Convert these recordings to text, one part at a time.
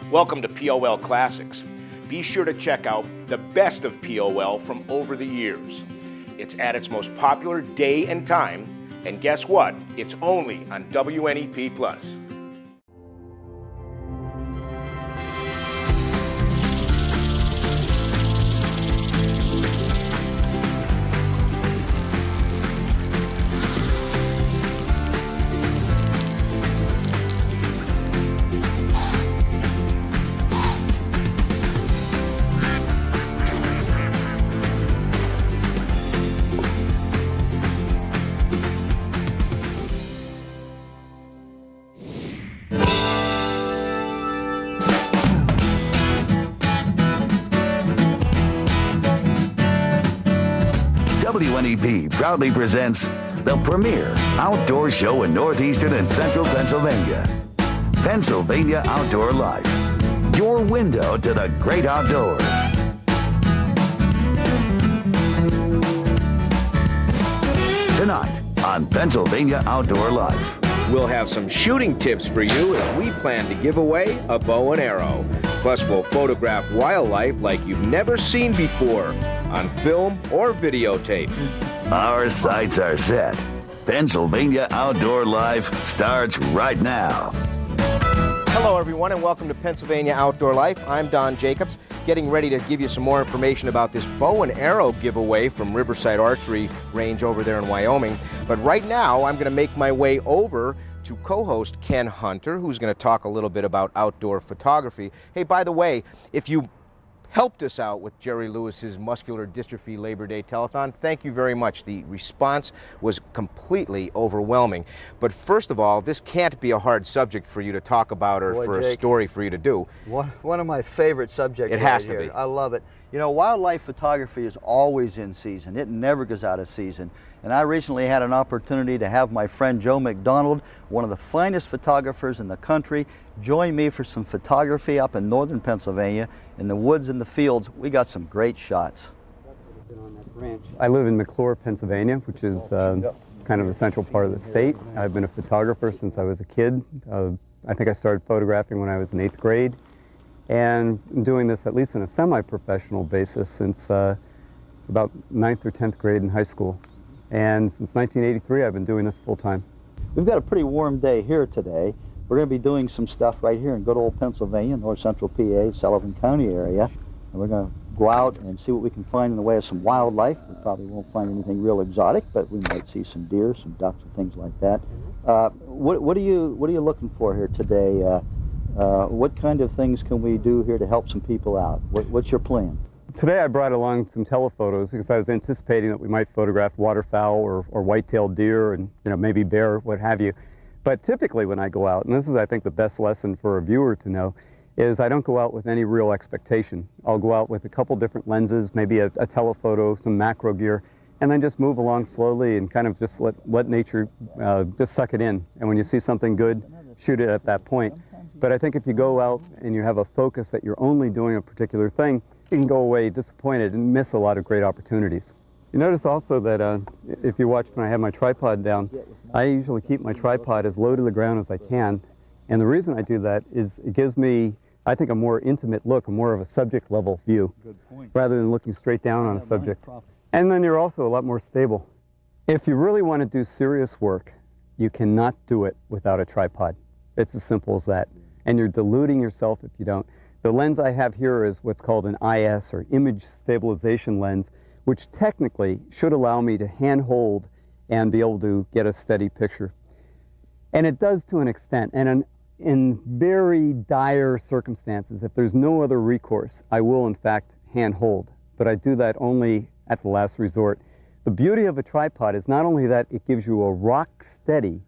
Welcome to POL Classics. Be sure to check out the best of POL from over the years. It's at its most popular day and time, and guess what? It's only on WNEP+. WNEP proudly presents the premier outdoor show in northeastern and central Pennsylvania. Pennsylvania Outdoor Life, your window to the great outdoors. Tonight on Pennsylvania Outdoor Life. We'll have some shooting tips for you as we plan to give away a bow and arrow. Plus, we'll photograph wildlife like you've never seen before on film or videotape. Our sights are set. Pennsylvania Outdoor Life starts right now. Hello, everyone, and welcome to Pennsylvania Outdoor Life. I'm Don Jacobs, getting ready to give you some more information about this bow and arrow giveaway from Riverside Archery Range over there in Wyoming. But right now, I'm going to make my way over to co-host Ken Hunter, who's going to talk a little bit about outdoor photography. Hey, by the way, if you helped us out with Jerry Lewis's Muscular Dystrophy Labor Day Telethon, thank you very much. The response was completely overwhelming. But first of all, this can't be a hard subject for you to talk about or for Jake, a story for you to do. One of my favorite subjects. It has to be. I love it. You know, wildlife photography is always in season. It never goes out of season. And I recently had an opportunity to have my friend Joe McDonald, one of the finest photographers in the country, join me for some photography up in northern Pennsylvania in the woods and the fields. We got some great shots. I live in McClure, Pennsylvania, which is kind of the central part of the state. I've been a photographer since I was a kid. I think I started photographing when I was in 8th grade, and I'm doing this at least on a semi-professional basis since about 9th or 10th grade in high school. And since 1983, I've been doing this full-time. We've got a pretty warm day here today. We're going to be doing some stuff right here in good old Pennsylvania, north central PA, Sullivan County area. And we're going to go out and see what we can find in the way of some wildlife. We probably won't find anything real exotic, but we might see some deer, some ducks, and things like that. What are you looking for here today? What kind of things can we do here to help some people out? What's your plan? Today I brought along some telephotos because I was anticipating that we might photograph waterfowl or white-tailed deer and maybe bear, what have you. But typically when I go out, and this is I think the best lesson for a viewer to know, is I don't go out with any real expectation. I'll go out with a couple different lenses, maybe a telephoto, some macro gear, and then just move along slowly and kind of just let nature just suck it in. And when you see something good, shoot it at that point. But I think if you go out and you have a focus that you're only doing a particular thing, you can go away disappointed and miss a lot of great opportunities. You notice also that if you watch when I have my tripod down, I usually keep my tripod as low to the ground as I can. And the reason I do that is it gives me, I think, a more intimate look, a more of a subject level view, rather than looking straight down on a subject. And then you're also a lot more stable. If you really want to do serious work, you cannot do it without a tripod. It's as simple as that. And you're deluding yourself if you don't. The lens I have here is what's called an IS, or image stabilization lens, which technically should allow me to hand hold and be able to get a steady picture. And it does to an extent. And in very dire circumstances, if there's no other recourse, I will in fact hand hold. But I do that only at the last resort. The beauty of a tripod is not only that it gives you a rock steady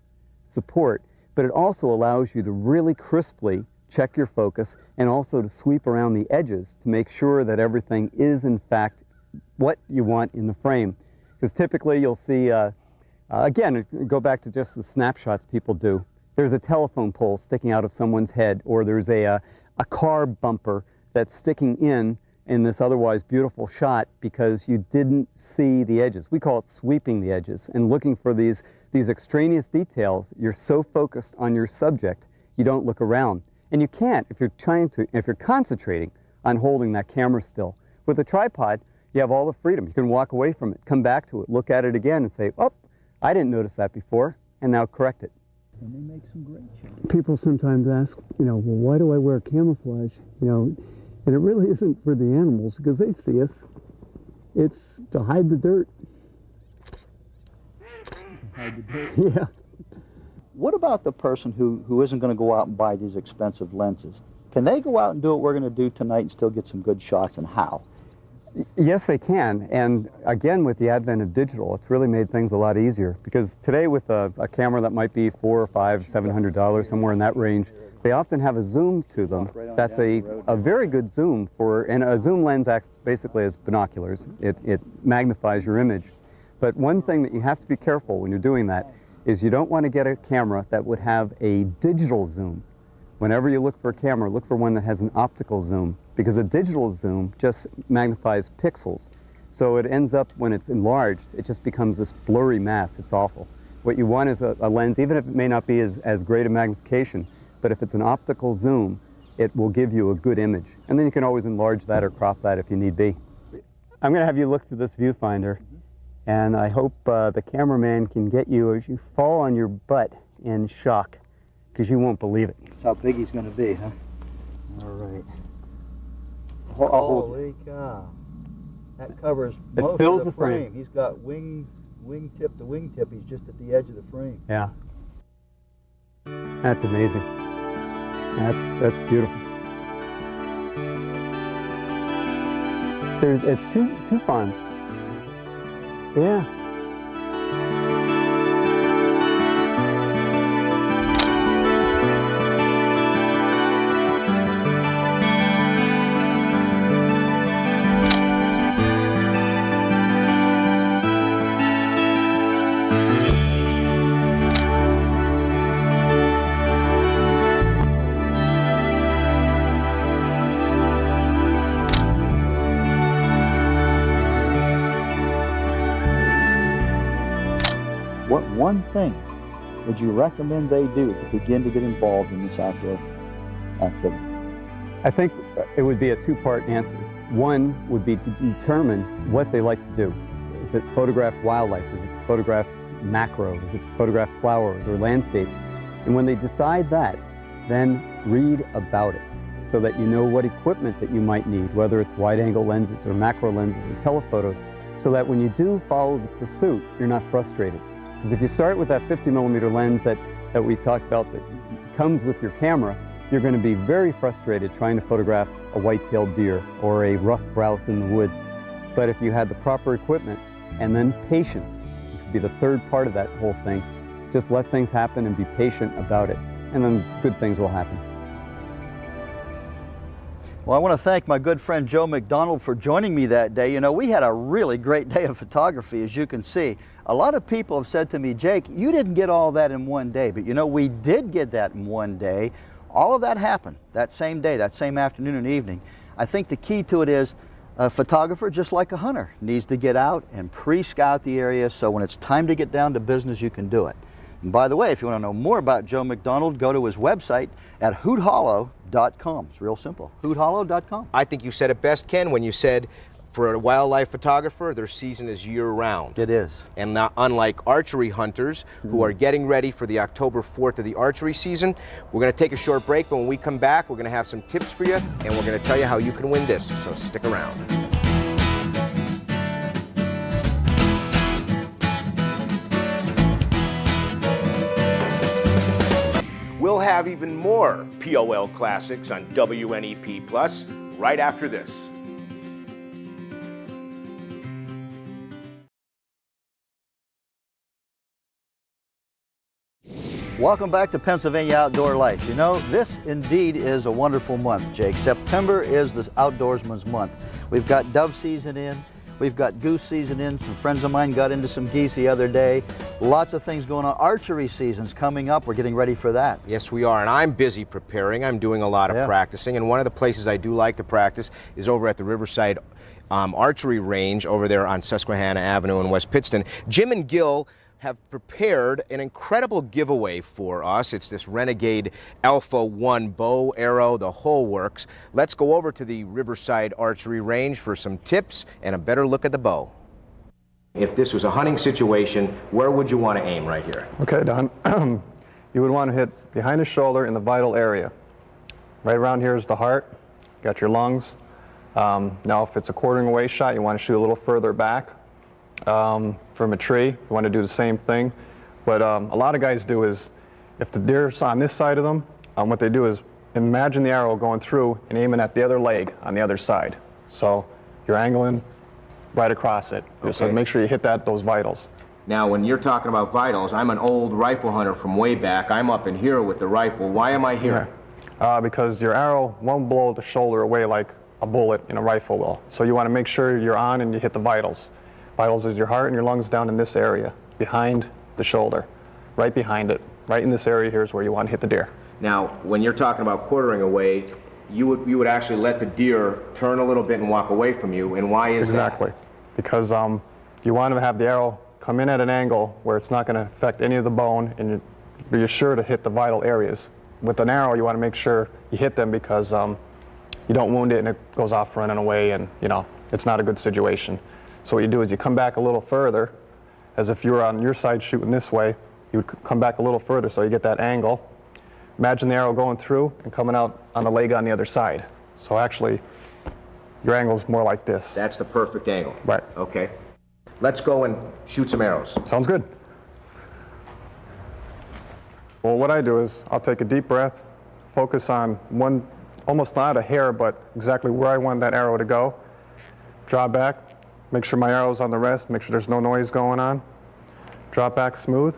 support, but it also allows you to really crisply check your focus and also to sweep around the edges to make sure that everything is in fact what you want in the frame. Because typically you'll see, again, go back to just the snapshots people do. There's a telephone pole sticking out of someone's head, or there's a car bumper that's sticking in this otherwise beautiful shot because you didn't see the edges. We call it sweeping the edges and looking for these extraneous details. You're so focused on your subject, you don't look around. And you can't if you're concentrating on holding that camera still. With a tripod, you have all the freedom. You can walk away from it, come back to it, look at it again and say, oh, I didn't notice that before, and now correct it. And they make some great shots. People sometimes ask, well, why do I wear camouflage? And it really isn't for the animals because they see us. It's to hide the dirt. Hide the dirt. Yeah. What about the person who isn't going to go out and buy these expensive lenses? Can they go out and do what we're going to do tonight and still get some good shots, and how? Yes, they can. And again, with the advent of digital, it's really made things a lot easier. Because today with a camera that might be $400 or $500, $700, somewhere in that range, they often have a zoom to them. That's a very good zoom and a zoom lens acts basically as binoculars. It magnifies your image. But one thing that you have to be careful when you're doing that is you don't want to get a camera that would have a digital zoom. Whenever you look for a camera, look for one that has an optical zoom, because a digital zoom just magnifies pixels. So it ends up, when it's enlarged, it just becomes this blurry mass. It's awful. What you want is a lens, even if it may not be as great a magnification, but if it's an optical zoom, it will give you a good image. And then you can always enlarge that or crop that if you need be. I'm going to have you look through this viewfinder, and I hope the cameraman can get you as you fall on your butt in shock, because you won't believe it. That's how big he's going to be, huh? All right. Holy cow. That covers most of the frame. He's got wingtip to wingtip. He's just at the edge of the frame. Yeah. That's amazing. That's beautiful. It's two fawns. Yeah. What one thing would you recommend they do to begin to get involved in this outdoor activity? I think it would be a two-part answer. One would be to determine what they like to do. Is it photograph wildlife? Is it to photograph macro? Is it to photograph flowers or landscapes? And when they decide that, then read about it so that you know what equipment that you might need, whether it's wide-angle lenses or macro lenses or telephotos, so that when you do follow the pursuit, you're not frustrated. Because if you start with that 50mm lens that we talked about that comes with your camera, you're going to be very frustrated trying to photograph a white-tailed deer or a rough grouse in the woods. But if you had the proper equipment and then patience, which would be the third part of that whole thing, just let things happen and be patient about it, and then good things will happen. Well, I want to thank my good friend Joe McDonald for joining me that day. You know, we had a really great day of photography, as you can see. A lot of people have said to me, Jake, you didn't get all that in one day, but you know, we did get that in one day. All of that happened that same day, that same afternoon and evening. I think the key to it is a photographer, just like a hunter, needs to get out and pre-scout the area so when it's time to get down to business, you can do it. And by the way, if you want to know more about Joe McDonald, go to his website at hoothollow.com. It's real simple, hoothollow.com. I think you said it best, Ken, when you said for a wildlife photographer, their season is year-round. It is. And not unlike archery hunters who are getting ready for the October 4th of the archery season, we're going to take a short break, but when we come back, we're going to have some tips for you, and we're going to tell you how you can win this, so stick around. We'll have even more POL Classics on WNEP Plus right after this. Welcome back to Pennsylvania Outdoor Life. You know, this indeed is a wonderful month, Jake. September is the outdoorsman's month. We've got dove season in. We've got goose season in. Some friends of mine got into some geese the other day. Lots of things going on. Archery season's coming up. We're getting ready for that. Yes, we are, and I'm busy preparing. I'm doing a lot of practicing, and one of the places I do like to practice is over at the Riverside Archery Range over there on Susquehanna Avenue in West Pittston. Jim and Gil have prepared an incredible giveaway for us. It's this Renegade Alpha 1 bow, arrow, the whole works. Let's go over to the Riverside Archery Range for some tips and a better look at the bow. If this was a hunting situation, where would you want to aim right here? Okay, Don. You would want to hit behind the shoulder in the vital area. Right around here is the heart. Got your lungs. Now, if it's a quartering away shot, you want to shoot a little further back. From a tree, you want to do the same thing. But a lot of guys do is, if the deer's on this side of them, what they do is imagine the arrow going through and aiming at the other leg on the other side. So you're angling right across it. Okay. So make sure you hit those vitals. Now, when you're talking about vitals, I'm an old rifle hunter from way back. I'm up in here with the rifle. Why am I here? Because your arrow won't blow the shoulder away like a bullet in a rifle will. So you want to make sure you're on and you hit the vitals. Vitals is your heart and your lungs down in this area, behind the shoulder, right behind it. Right in this area here is where you want to hit the deer. Now, when you're talking about quartering away, you would actually let the deer turn a little bit and walk away from you, and why is that? Exactly, because you want to have the arrow come in at an angle where it's not going to affect any of the bone, and you're sure to hit the vital areas. With an arrow, you want to make sure you hit them because you don't wound it and it goes off running away, and it's not a good situation. So what you do is you come back a little further, as if you were on your side shooting this way. You would come back a little further so you get that angle. Imagine the arrow going through and coming out on the leg on the other side. So actually, your angle is more like this. That's the perfect angle. Right. Okay. Let's go and shoot some arrows. Sounds good. Well, what I do is I'll take a deep breath, focus on one, almost not a hair, but exactly where I want that arrow to go. Draw back. Make sure my arrow's on the rest, make sure there's no noise going on. Drop back smooth,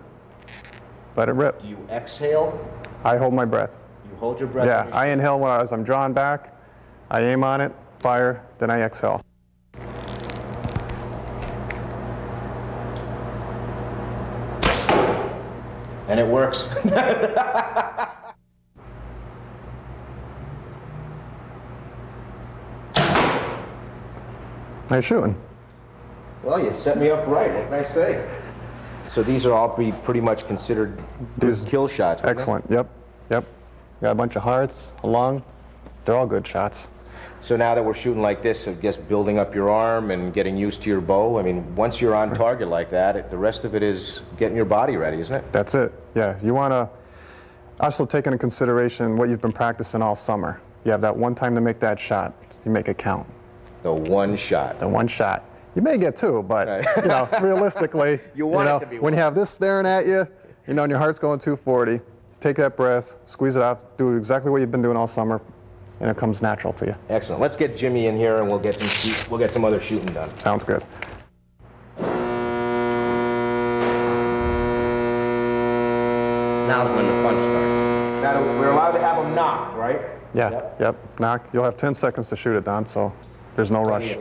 let it rip. Do you exhale? I hold my breath. You hold your breath? Yeah, I inhale as I'm drawing back, I aim on it, fire, then I exhale. And it works. Nice shooting. Well, you set me up right. What can I say? So these are all pretty much considered These kill shots. Excellent. Yep. Got a bunch of hearts, a lung. They're all good shots. So now that we're shooting like this, I guess building up your arm and getting used to your bow. I mean, once you're on target like that, the rest of it is getting your body ready, isn't it? That's it. Yeah. You want to also take into consideration what you've been practicing all summer. You have that one time to make that shot. You make it count. The one shot. The one shot. You may get two, but realistically, you want it to be when you have this staring at you, and your heart's going 240, take that breath, squeeze it out, do exactly what you've been doing all summer, and it comes natural to you. Excellent. Let's get Jimmy in here, and we'll get some other shooting done. Sounds good. Now when the fun starts. Now we're allowed to have them knocked, right? Yeah. Yep. Knock. You'll have 10 seconds to shoot it, Don. So there's no rush.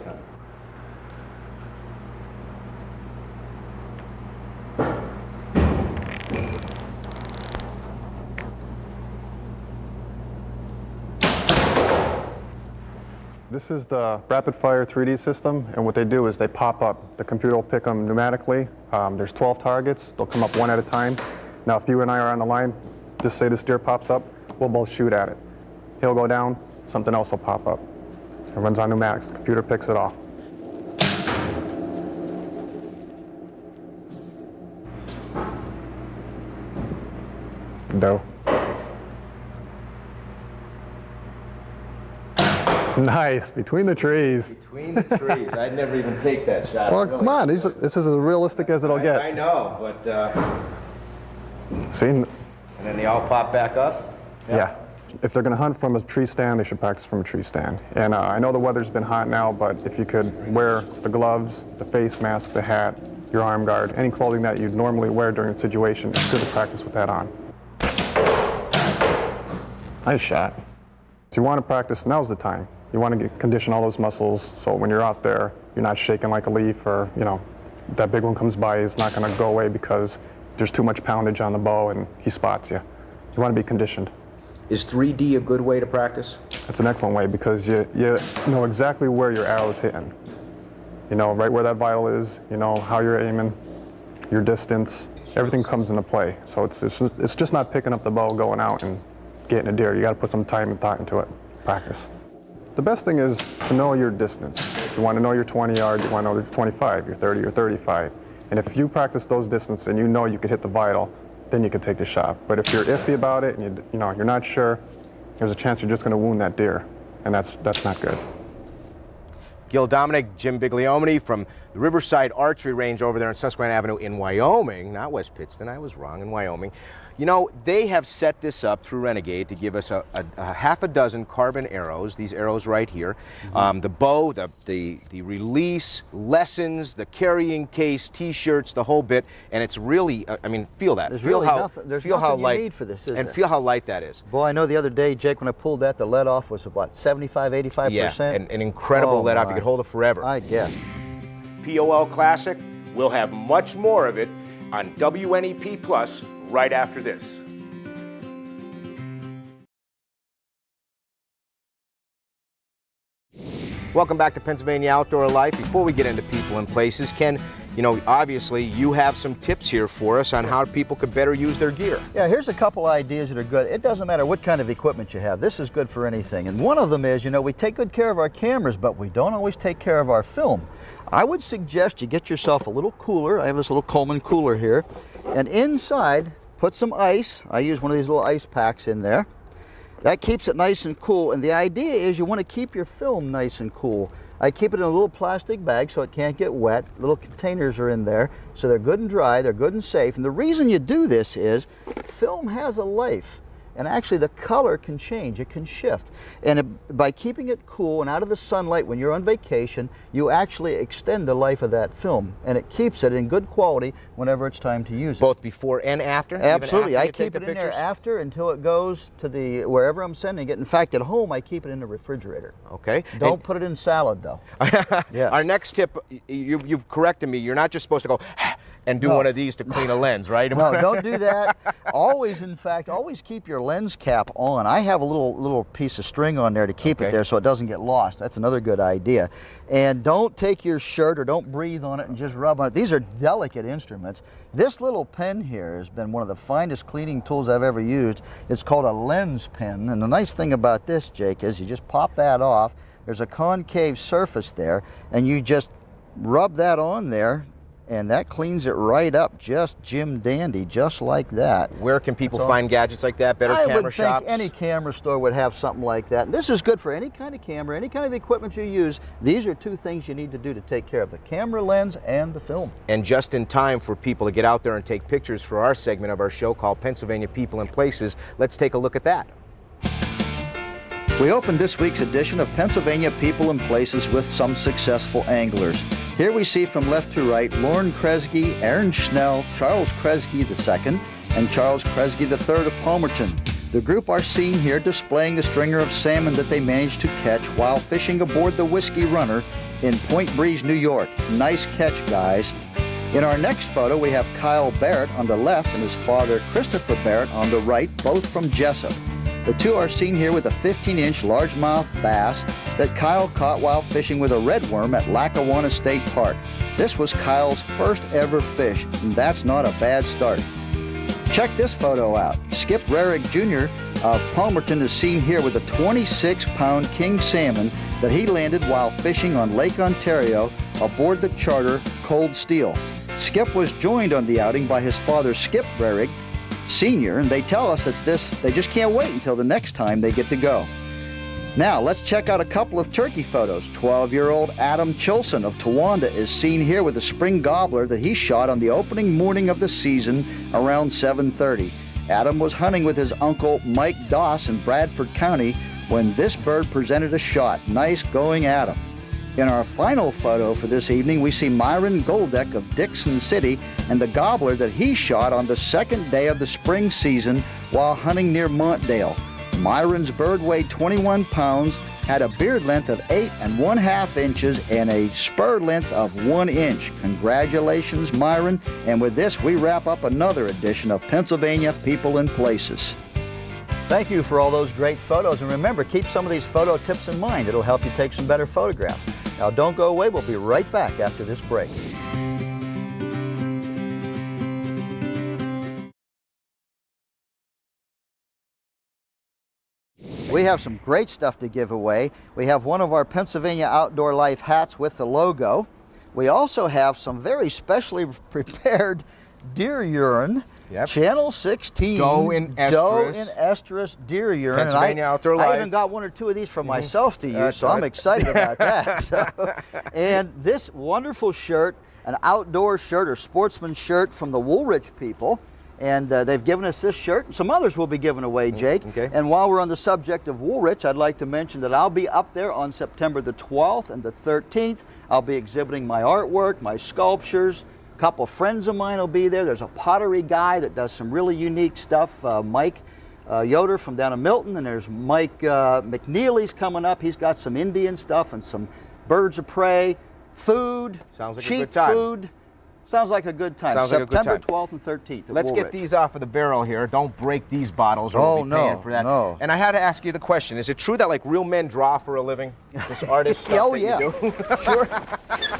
This is the rapid fire 3D system, and what they do is they pop up. The computer will pick them pneumatically. There's 12 targets. They'll come up one at a time. Now, if you and I are on the line, just say this deer pops up, we'll both shoot at it. He'll go down, something else will pop up. It runs on pneumatics. The computer picks it all. Doe. Nice, between the trees. Between the trees. I'd never even take that shot. Well, really. Come on, this is as realistic as it'll get. I know, but... See? And then they all pop back up? Yeah. If they're going to hunt from a tree stand, they should practice from a tree stand. And I know the weather's been hot now, but if you could wear the gloves, the face mask, the hat, your arm guard, any clothing that you'd normally wear during a situation, it's good to practice with that on. Nice shot. If you want to practice, now's the time. You want to condition all those muscles so when you're out there, you're not shaking like a leaf, or that big one comes by, it's not going to go away because there's too much poundage on the bow and he spots you. You want to be conditioned. Is 3D a good way to practice? It's an excellent way because you know exactly where your arrow's hitting. You know right where that vital is, you know how you're aiming, your distance. everything comes into play. So it's just not picking up the bow, going out and getting a deer. You got to put some time and thought into it, practice. The best thing is to know your distance. You want to know your 20 yard, you want to know your 25, your 30, your 35. And if you practice those distances and you know you could hit the vital, then you can take the shot. But if you're iffy about it and you're not sure, there's a chance you're just going to wound that deer, and that's not good. Gil Dominic, Jim Bigliomini from the Riverside Archery Range over there on Susquehanna Avenue in Wyoming, not West Pittston, I was wrong, in Wyoming. You know, they have set this up through Renegade to give us a half a dozen carbon arrows, these arrows right here. The bow, the release, lessons, the carrying case, t-shirts, the whole bit, and it's really, I mean, feel that. There's feel really how, nothing, there's feel nothing how you light, need for this, is and there? feel how light that is. Boy, I know the other day, Jake, when I pulled that, the let off was about 75, 85%. Yeah, an incredible let off. You could hold it forever. I guess. POL Classic, we'll have much more of it on WNEP Plus right after this. Welcome back to Pennsylvania Outdoor Life. Before we get into people and places, Ken, you know, obviously you have some tips here for us on how people could better use their gear. Yeah, here's a couple ideas that are good. It doesn't matter what kind of equipment you have. This is good for anything. And one of them is, you know, we take good care of our cameras, but we don't always take care of our film. I would suggest you get yourself a little cooler. I have this little Coleman cooler here. And inside, put some ice. I use one of these little ice packs in there. That keeps it nice and cool, and the idea is you want to keep your film nice and cool. I keep it in a little plastic bag so it can't get wet. Little containers are in there, so they're good and dry, they're good and safe. And the reason you do this is film has a life, and actually the color can change, it can shift. And by keeping it cool and out of the sunlight when you're on vacation, you actually extend the life of that film, and it keeps it in good quality whenever it's time to use it. Both before and after? Absolutely. Even after I keep it in there after until it goes to the wherever I'm sending it. In fact, at home, I keep it in the refrigerator. Okay. Don't put it in salad, though. Yes. Our next tip, you've corrected me. You're not just supposed to go and do one of these to clean a lens, right? No, don't do that. Always, in fact, always keep your lens cap on. I have a little piece of string on there to keep it there so it doesn't get lost. That's another good idea. And don't take your shirt or don't breathe on it and just rub on it. These are delicate instruments. This little pen here has been one of the finest cleaning tools I've ever used. It's called a lens pen. And the nice thing about this, Jake, is you just pop that off. There's a concave surface there, and you just rub that on there, and that cleans it right up, just Jim dandy, just like that. Where can people find gadgets like that? Better camera shops? I would think any camera store would have something like that. And this is good for any kind of camera, any kind of equipment you use. These are two things you need to do to take care of the camera lens and the film. And just in time for people to get out there and take pictures for our segment of our show called Pennsylvania People and Places. Let's take a look at that. We opened this week's edition of Pennsylvania People and Places with some successful anglers. Here we see from left to right Lauren Kresge, Aaron Schnell, Charles Kresge II, and Charles Kresge III of Palmerton. The group are seen here displaying the stringer of salmon that they managed to catch while fishing aboard the Whiskey Runner in Point Breeze, New York. Nice catch, guys. In our next photo, we have Kyle Barrett on the left and his father Christopher Barrett on the right, both from Jessup. The two are seen here with a 15-inch largemouth bass that Kyle caught while fishing with a redworm at Lackawanna State Park. This was Kyle's first ever fish, and that's not a bad start. Check this photo out. Skip Rarick Jr. of Palmerton is seen here with a 26-pound king salmon that he landed while fishing on Lake Ontario aboard the charter Cold Steel. Skip was joined on the outing by his father Skip Rarick Sr., and they tell us that they just can't wait until the next time they get to go. Now, let's check out a couple of turkey photos. 12-year-old Adam Chilson of Towanda is seen here with a spring gobbler that he shot on the opening morning of the season around 7:30. Adam was hunting with his uncle Mike Doss in Bradford County when this bird presented a shot. Nice going, Adam. In our final photo for this evening, we see Myron Goldeck of Dixon City and the gobbler that he shot on the second day of the spring season while hunting near Montdale. Myron's bird weighed 21 pounds, had a beard length of 8 1/2 inches, and a spur length of 1 inch. Congratulations, Myron. And with this, we wrap up another edition of Pennsylvania People and Places. Thank you for all those great photos. And remember, keep some of these photo tips in mind. It'll help you take some better photographs. Now, don't go away. We'll be right back after this break. We have some great stuff to give away. We have one of our Pennsylvania Outdoor Life hats with the logo. We also have some very specially prepared deer urine. Yep. Channel 16 Doe in estrus deer urine. Pennsylvania Outdoor Life. I even got one or two of these for myself to use, so I'm excited about that. So, and this wonderful shirt, an outdoor shirt or sportsman shirt from the Woolrich people. And they've given us this shirt. Some others will be given away, Jake. Okay. And while we're on the subject of Woolrich, I'd like to mention that I'll be up there on September the 12th and the 13th. I'll be exhibiting my artwork, my sculptures. A couple friends of mine will be there. There's a pottery guy that does some really unique stuff, Mike Yoder from down in Milton, and there's Mike McNeely's coming up. He's got some Indian stuff and some birds of prey, food, Sounds like a cheap good time. food. Sounds like a good time. Sounds like a good September time. 12th and 13th. Let's get these off of the barrel here. Don't break these bottles, or Oh, we'll be paying no, for that. no. And I had to ask you the question: is it true that like real men draw for a living? This artist stuff Oh that yeah, you do? sure.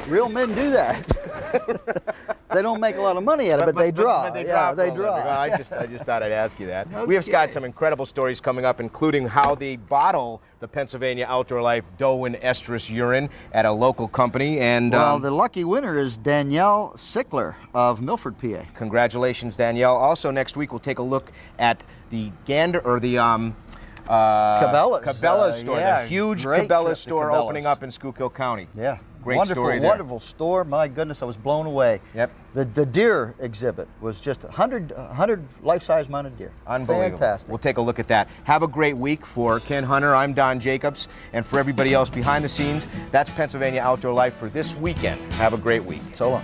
Real men do that. They don't make a lot of money at it, but they draw. But they yeah, draw. they for a draw. living. Well, I just thought I'd ask you that. We have got some incredible stories coming up, including how they bottle the Pennsylvania Outdoor Life Doe and Estrus urine at a local company. And Well, the lucky winner is Danielle Sickler of Milford, PA. congratulations, Danielle. Also, next week we'll take a look at the Gander or the Cabela's. Cabela's store, Yeah, the huge great trip Cabela's to store Cabela's. opening up in Schuylkill County. Yeah. Great wonderful, story there. wonderful store. My goodness, I was blown away. Yep. The deer exhibit was just 100 life-size mounted deer. Unbelievable. Fantastic. We'll take a look at that. Have a great week. For Ken Hunter, I'm Don Jacobs. And for everybody else behind the scenes, that's Pennsylvania Outdoor Life for this weekend. Have a great week. So long.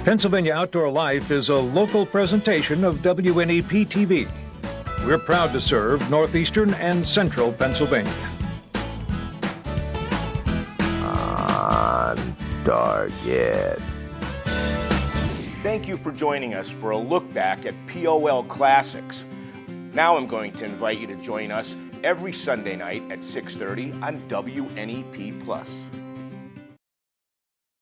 Pennsylvania Outdoor Life is a local presentation of WNEP TV. We're proud to serve northeastern and central Pennsylvania. On target. Thank you for joining us for a look back at POL Classics. Now I'm going to invite you to join us every Sunday night at 6:30 on WNEP+.